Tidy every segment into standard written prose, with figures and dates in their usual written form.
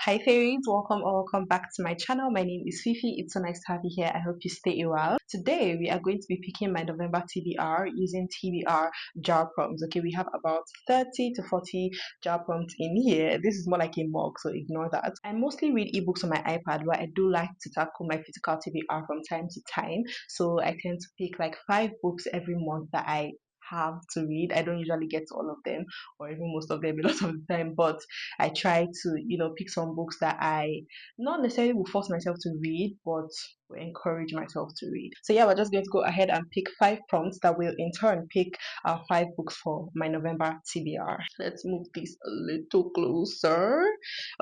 Hi fairies, welcome or welcome back to my channel. My name is Fifi. It's so nice to have you here. I hope you stay a while. Today we are going to be picking my November TBR using TBR jar prompts. Okay, we have about 30 to 40 jar prompts in here. This is more like a mug, so ignore that. I mostly read ebooks on my iPad, but I do like to tackle my physical TBR from time to time. So I tend to pick like 5 books every month that I have to read. I don't usually get to all of them or even most of them a lot of the time, but I try to, pick some books that I not necessarily will force myself to read, but will encourage myself to read. So yeah, we're just going to go ahead and pick 5 prompts that will in turn pick our 5 books for my November TBR. Let's move this a little closer.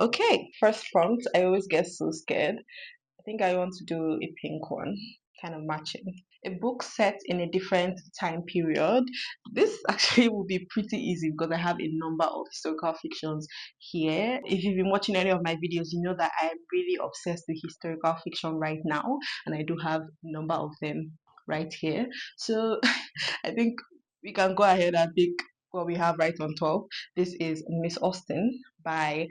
Okay, first prompt. I always get so scared. I think I want to do a pink one, kind of matching. A book set in a different time period. This actually will be pretty easy because I have a number of historical fictions here. If you've been watching any of my videos, you know that I'm really obsessed with historical fiction right now, and I do have a number of them right here. So I think we can go ahead and pick what we have right on top. This is Miss Austen by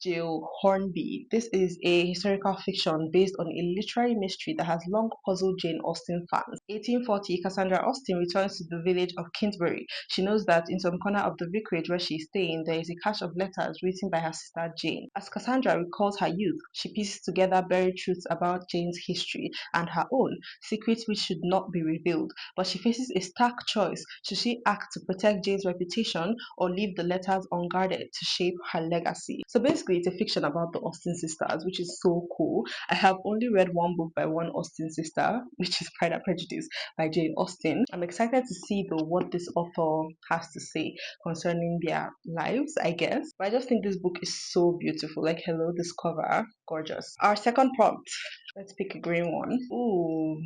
Jill Hornby. This is a historical fiction based on a literary mystery that has long puzzled Jane Austen fans. 1840, Cassandra Austen returns to the village of Kingsbury. She knows that in some corner of the vicarage where she is staying, there is a cache of letters written by her sister Jane. As Cassandra recalls her youth, she pieces together buried truths about Jane's history and her own, secrets which should not be revealed. But she faces a stark choice. Should she act to protect Jane's reputation or leave the letters unguarded to shape her legacy? So basically, it's a fiction about the Austen sisters, which is so cool. I have only read one book by one Austen sister, which is Pride and Prejudice by Jane Austen. I'm excited to see though what this author has to say concerning their lives, I guess. But I just think this book is so beautiful. Like, hello, this cover, gorgeous. Our second prompt. Let's pick a green one. Ooh,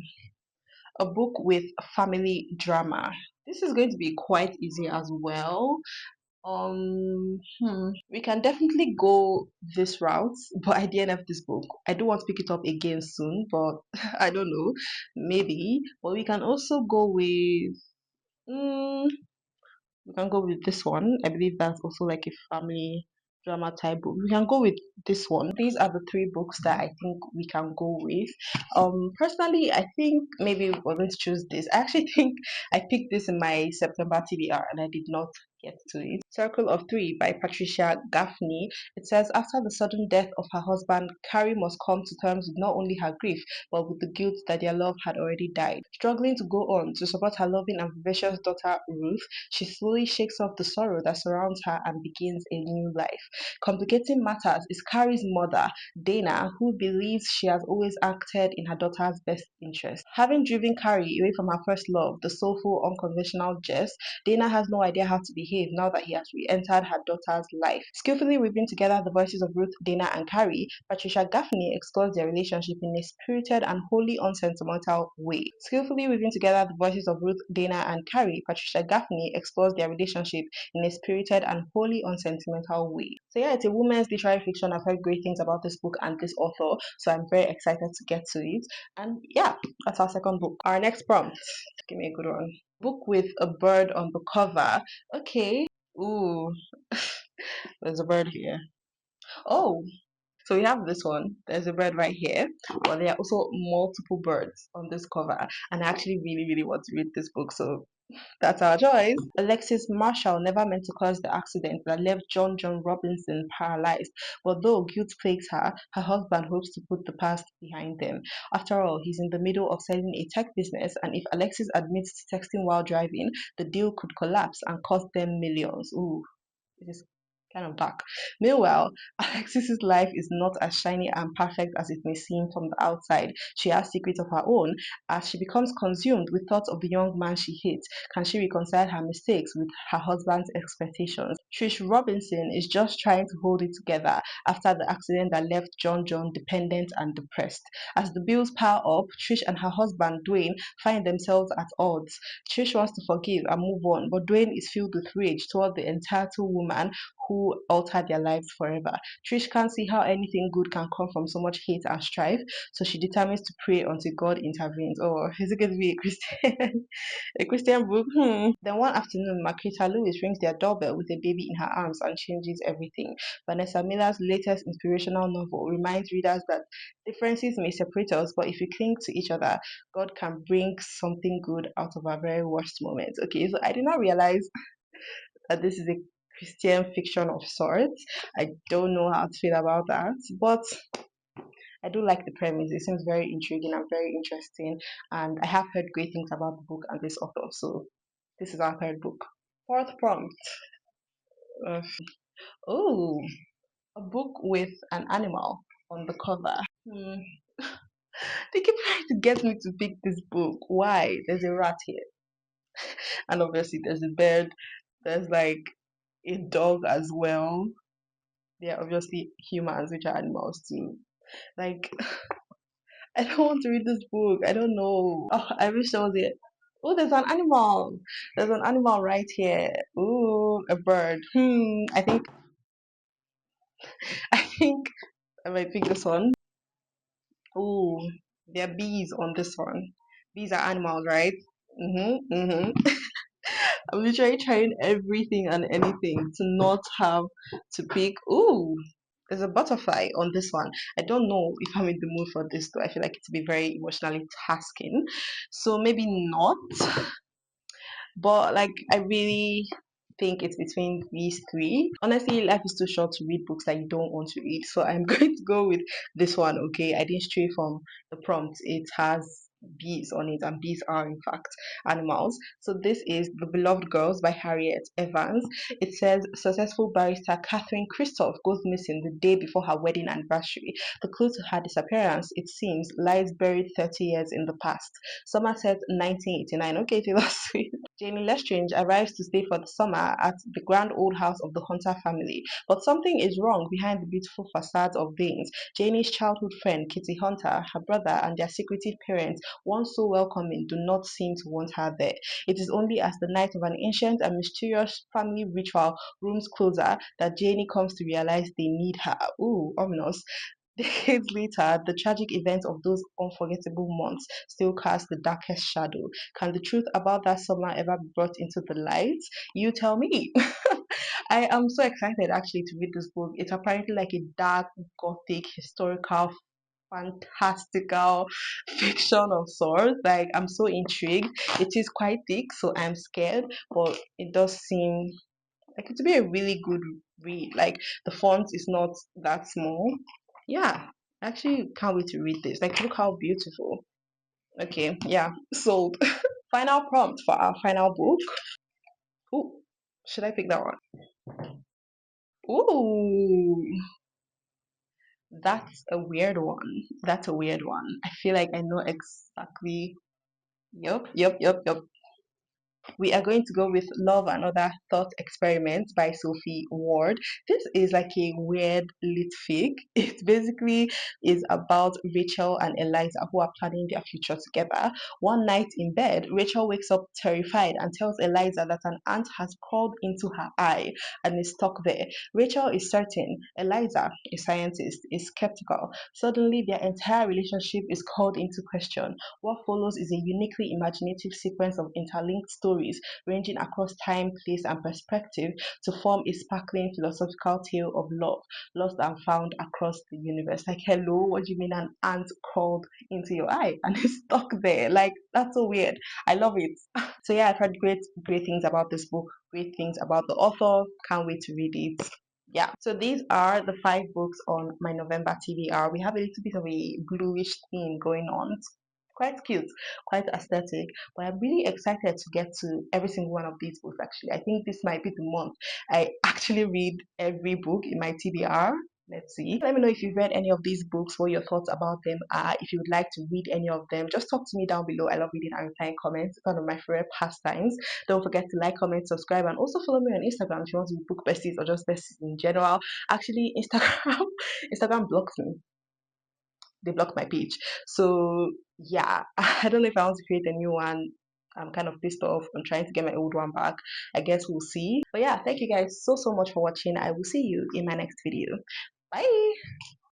a book with family drama. This is going to be quite easy as well. We can definitely go this route, but I didn't have this book. I do want to pick it up again soon, but I don't know, maybe. But we can also go with, we can go with this one. I believe that's also like a family drama type book. We can go with this one. These are the 3 books that I think we can go with. Personally, I think maybe we're going to choose this. I actually think I picked this in my September TBR and I did not get to it. Circle of Three by Patricia Gaffney. It says after the sudden death of her husband, Carrie must come to terms with not only her grief but with the guilt that their love had already died. Struggling to go on to support her loving and vivacious daughter Ruth, she slowly shakes off the sorrow that surrounds her and begins a new life. Complicating matters is Carrie's mother, Dana, who believes she has always acted in her daughter's best interest. Having driven Carrie away from her first love, the soulful, unconventional Jess, Dana has no idea how to behave now that he has re-entered her daughter's life. Skillfully weaving together the voices of Ruth, Dana, and Carrie, Patricia Gaffney explores their relationship in a spirited and wholly unsentimental way. Skillfully weaving together the voices of Ruth, Dana, and Carrie, Patricia Gaffney explores their relationship in a spirited and wholly unsentimental way. So yeah, it's a woman's literary fiction. I've heard great things about this book and this author, so I'm very excited to get to it. And yeah, that's our second book. Our next prompt. Give me a good one. Book with a bird on the cover. Okay. Ooh, there's a bird here. Oh, so we have this one. There's a bird right here, but there are also multiple birds on this cover. And I actually really, really want to read this book, so that's our choice. Alexis Marshall never meant to cause the accident that left John Robinson paralyzed, but though guilt plagues her, her husband hopes to put the past behind them. After all, he's in the middle of selling a tech business, and if Alexis admits to texting while driving, the deal could collapse and cost them millions. Ooh, this is kind of dark. Meanwhile, Alexis's life is not as shiny and perfect as it may seem from the outside. She has secrets of her own. As she becomes consumed with thoughts of the young man she hates, can she reconcile her mistakes with her husband's expectations? Trish Robinson is just trying to hold it together after the accident that left John dependent and depressed. As the bills pile up, Trish and her husband Dwayne find themselves at odds. Trish wants to forgive and move on, but Dwayne is filled with rage toward the entitled woman who who altered their lives forever. Trish can't see how anything good can come from so much hate and strife, so she determines to pray until God intervenes. Oh, is it going to be a Christian a Christian book? Then one afternoon, Marquita Lewis rings their doorbell with a baby in her arms and changes everything. Vanessa Miller's latest inspirational novel reminds readers that differences may separate us, but if we cling to each other, God can bring something good out of our very worst moments. Okay, so I did not realize that this is a Christian fiction of sorts. I don't know how to feel about that, but I do like the premise. It seems very intriguing and very interesting, and I have heard great things about the book and this author. So this is our third book. Fourth prompt. Uh, oh, a book with an animal on the cover. They keep trying to get me to pick this book. Why? There's a rat here, and obviously there's a bird. There's like a dog as well. They're obviously humans, which are animals too. Like, I don't want to read this book. I don't know. Oh, I wish there was it. Oh, there's an animal. There's an animal right here. Ooh, a bird. I think I might pick this one. Ooh, there are bees on this one. Bees are animals, right? I'm literally trying everything and anything to not have to pick. Ooh, there's a butterfly on this one. I don't know if I'm in the mood for this though. I feel like it's be very emotionally tasking. So maybe not. But like I really think it's between these three. Honestly, life is too short to read books that you don't want to read. So I'm going to go with this one, okay? I didn't stray from the prompt. It has bees on it, and bees are in fact animals. So this is The Beloved Girls by Harriet Evans. It says successful barrister Catherine Christoph goes missing the day before her wedding anniversary. The clue to her disappearance, it seems, lies buried 30 years in the past. Somerset 1989. Okay, Taylor Swift. Jamie Lestrange arrives to stay for the summer at the grand old house of the Hunter family, but something is wrong behind the beautiful facades of Baines. Jamie's childhood friend Kitty Hunter, her brother, and their secretive parents, once so welcoming, do not seem to want her there. It is only as the night of an ancient and mysterious family ritual looms closer that Janie comes to realize they need her. Ooh, ominous. Decades later, the tragic events of those unforgettable months still cast the darkest shadow. Can the truth about that summer ever be brought into the light? You tell me. I am so excited actually to read this book. It's apparently like a dark, gothic, historical, fantastical fiction of sorts. Like, I'm so intrigued. It is quite thick, so I'm scared, but it does seem like it to be a really good read. Like, the font is not that small. Yeah, I actually can't wait to read this. Like, look how beautiful. Okay, yeah, sold. Final prompt for our final book. Ooh, should I pick that one? Ooh, that's a weird one. That's a weird one. I feel like I know exactly. Yep. We are going to go with Love and Other Thought Experiments by Sophie Ward. This is like a weird lit fic. It basically is about Rachel and Eliza who are planning their future together. One night in bed, Rachel wakes up terrified and tells Eliza that an ant has crawled into her eye and is stuck there. Rachel is certain. Eliza, a scientist, is skeptical. Suddenly, their entire relationship is called into question. What follows is a uniquely imaginative sequence of interlinked stories ranging across time, place, and perspective to form a sparkling philosophical tale of love, lost and found across the universe. Like, hello, what do you mean an ant crawled into your eye and is stuck there? Like, that's so weird. I love it. So yeah, I've heard great things about this book, great things about the author. Can't wait to read it. Yeah, so these are the five books on my November TBR. We have a little bit of a bluish theme going on. It's quite cute, quite aesthetic, but I'm really excited to get to every single one of these books actually. I think this might be the month I actually read every book in my TBR. Let's see. Let me know if you've read any of these books, what your thoughts about them are. If you would like to read any of them, just talk to me down below. I love reading and replying comments. It's one of my favorite pastimes. Don't forget to like, comment, subscribe, and also follow me on Instagram if you want to be book besties or just besties in general. Actually, Instagram, Instagram blocks me. They blocked my page. So yeah, I don't know if I want to create a new one. I'm kind of pissed off. I'm trying to get my old one back. I guess we'll see. But yeah, thank you guys so much for watching. I will see you in my next video. Bye.